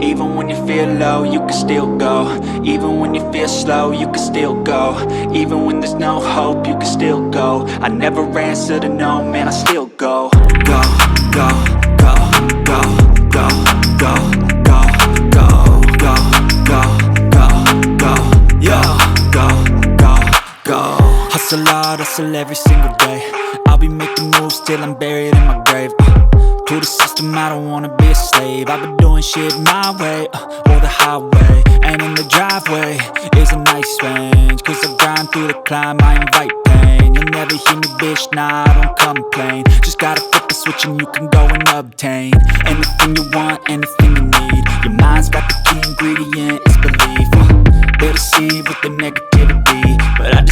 Even when you feel low, you can still go. Even when you feel slow, you can still go. Even when there's no hope, you can still go. I never answer to no, man, I still go. Go, go, go, go, go, go, go, go, go, go, go, go, yo, go, go, go. Hustle hard, hustle every single day. I'll be making moves till I'm buried in my grave. To the system, I don't wanna be a slave. I've been doing shit my way, or the highway. And in the driveway is a nice range, cause I grind through the climb, I invite pain. You'll never hear me, bitch, nah, I don't complain. Just gotta flip the switch and you can go and obtain anything you want, anything you need. Your mind's got the key ingredient, it's belief. They deceive with the negativity, but I just